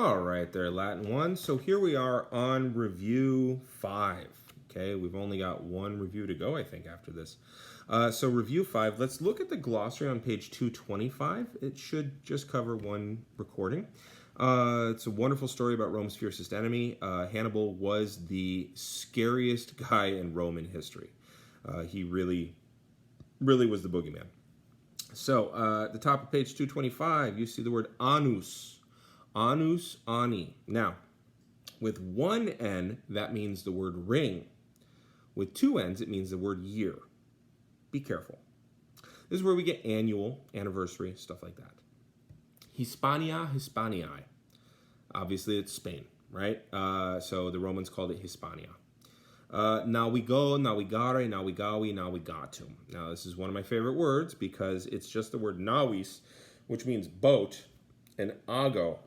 All right there, Latin 1. So here we are on review 5. Okay, we've only got one review to go, I think, after this. So review 5, let's look at the glossary on page 225. It should just cover one recording. It's a wonderful story about Rome's fiercest enemy. Hannibal was the scariest guy in Roman history. He really was the boogeyman. So at the top of page 225, you see the word anus. Anus, ani. Now, with one N, that means the word ring. With two N's, it means the word year. Be careful. This is where we get annual, anniversary, stuff like that. Hispania, Hispanii. Obviously, it's Spain, right? So the Romans called it Hispania. Navigo, navigare, navigavi, navigatum. Now, this is one of my favorite words because it's just the word navis, which means boat, and ago,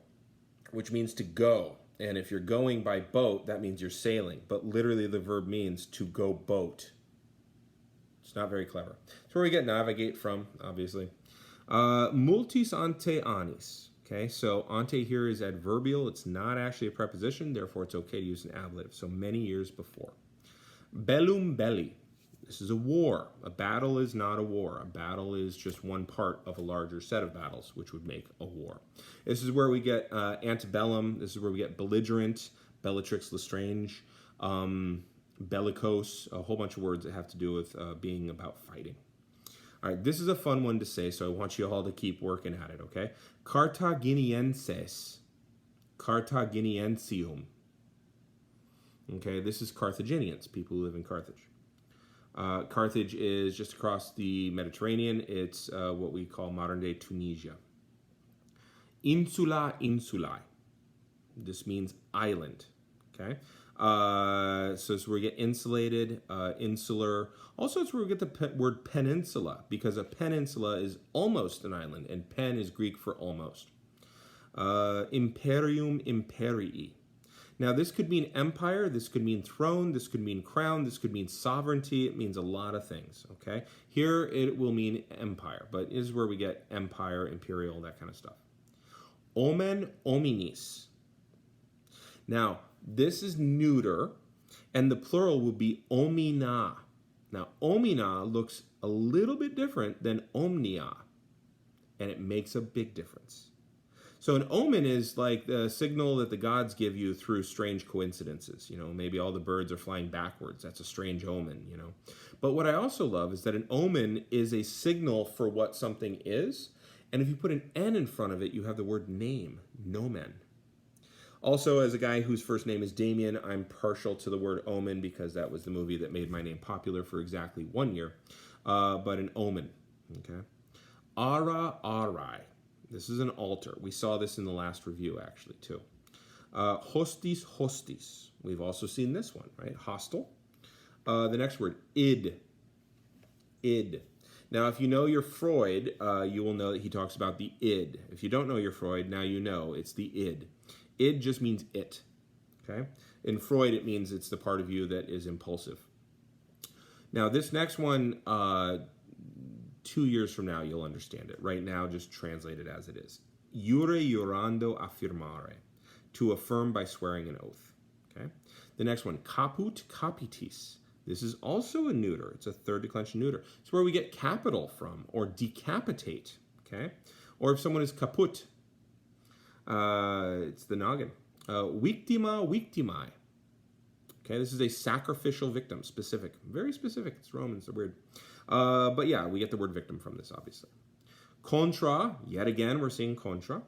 which means to go. And if you're going by boat, that means you're sailing. But literally the verb means to go boat. It's not very clever. That's where we get navigate from, obviously. Multis ante annis. Okay, so ante here is adverbial. It's not actually a preposition, therefore it's okay to use an ablative. So many years before. Bellum belli. This is a war. A battle is not a war. A battle is just one part of a larger set of battles, which would make a war. This is where we get antebellum. This is where we get belligerent, bellatrix Lestrange, bellicose, a whole bunch of words that have to do with being about fighting. All right, this is a fun one to say, so I want you all to keep working at it, okay? Carthaginienses. Carthaginiensium. Okay, this is Carthaginians, people who live in Carthage. Carthage is just across the Mediterranean. It's what we call modern-day Tunisia. Insula insulae. This means island. Okay. So it's where we get insulated, insular. Also, it's where we get the word peninsula, because a peninsula is almost an island, and pen is Greek for almost. Imperium imperii. Now, this could mean empire, this could mean throne, this could mean crown, this could mean sovereignty. It means a lot of things, okay? Here, it will mean empire, but this is where we get empire, imperial, that kind of stuff. Omen hominis. Now, this is neuter, and the plural would be omnia. Now, omnia looks a little bit different than omnia, and it makes a big difference. So an omen is like the signal that the gods give you through strange coincidences. You know, maybe all the birds are flying backwards. That's a strange omen, you know. But what I also love is that an omen is a signal for what something is. And if you put an N in front of it, you have the word name, nomen. Also, as a guy whose first name is Damien, I'm partial to the word omen because that was the movie that made my name popular for exactly 1 year. But an omen, okay. Ara arai. This is an altar. We saw this in the last review, actually, too. Hostis, hostis. We've also seen this one, right? Hostile. The next word, id. Id. Now, if you know your Freud, you will know that he talks about the id. If you don't know your Freud, now you know it's the id. Id just means it, okay? In Freud, it means it's the part of you that is impulsive. Now, this next one, 2 years from now, you'll understand it. Right now, just translate it as it is. Jure jurando affirmare. To affirm by swearing an oath. Okay. The next one, Kaput Kapitis. This is also a neuter. It's a third declension neuter. It's where we get capital from, or decapitate. Okay. Or if someone is kaput, it's the noggin. Victima victimae. Okay, this is a sacrificial victim, specific. Very specific. It's Romans, they're weird. But yeah, we get the word victim from this, obviously. Contra, yet again, we're seeing contra.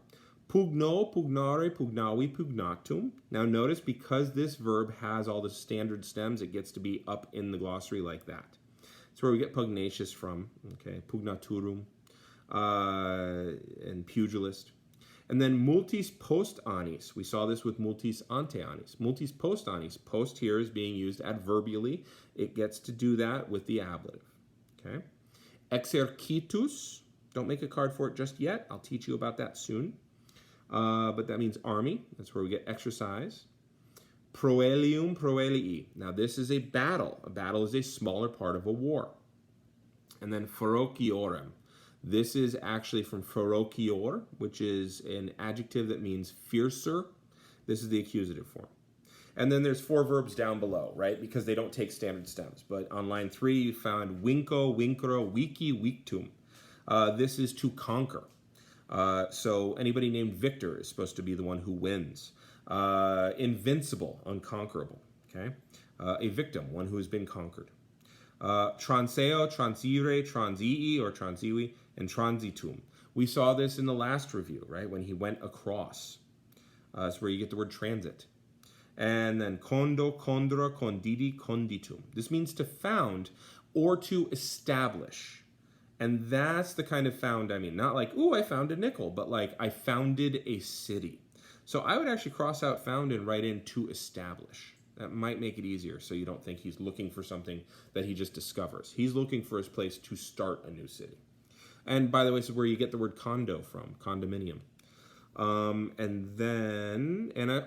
Pugno, pugnare, pugnavi, pugnatum. Now notice, because this verb has all the standard stems, it gets to be up in the glossary like that. That's where we get pugnacious from, okay, pugnaturum, and pugilist. And then multis post annis. We saw this with multis ante annis. Multis post annis. Post here is being used adverbially. It gets to do that with the ablative. Okay. Exercitus. Don't make a card for it just yet. I'll teach you about that soon. But that means army. That's where we get exercise. Proelium proelii. Now this is a battle. A battle is a smaller part of a war. And then ferociorem. This is actually from ferocior, which is an adjective that means fiercer This is the accusative form. And then there's 4 verbs down below, right? Because they don't take standard stems. But on line 3, you found winko, winkro, wiki, wiktum. This is to conquer. So anybody named Victor is supposed to be the one who wins. Invincible, unconquerable. Okay. A victim, one who has been conquered. Transeo, transire, transii, or transivi, and transitum. We saw this in the last review, right? When he went across. That's where you get the word transit. And then condo, condra, conditi, conditum. This means to found or to establish. And that's the kind of found I mean. Not like, ooh, I found a nickel, but like I founded a city. So I would actually cross out found and write in to establish. That might make it easier so you don't think he's looking for something that he just discovers. He's looking for his place to start a new city. And by the way, this is where you get the word condo from, condominium. And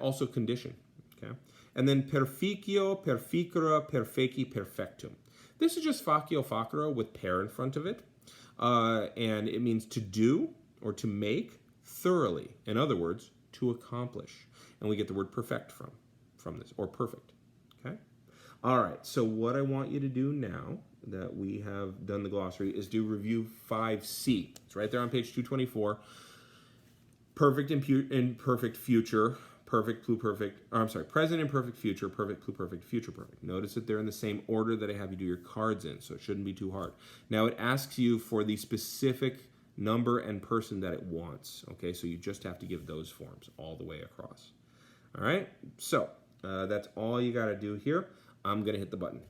also condition. Okay. And then perficio, perficere, perfeci, perfectum. This is just facio, facere with per in front of it. And it means to do or to make thoroughly. In other words, to accomplish. And we get the word perfect from this, or perfect. Okay? All right, so what I want you to do now that we have done the glossary is do review 5C. It's right there on page 224. Perfect imperfect future, perfect pluperfect, present imperfect future, perfect pluperfect, future perfect. Notice that they're in the same order that I have you do your cards in, so it shouldn't be too hard. Now it asks you for the specific number and person that it wants, okay? So you just have to give those forms all the way across. All right, so that's all you got to do here. I'm going to hit the button.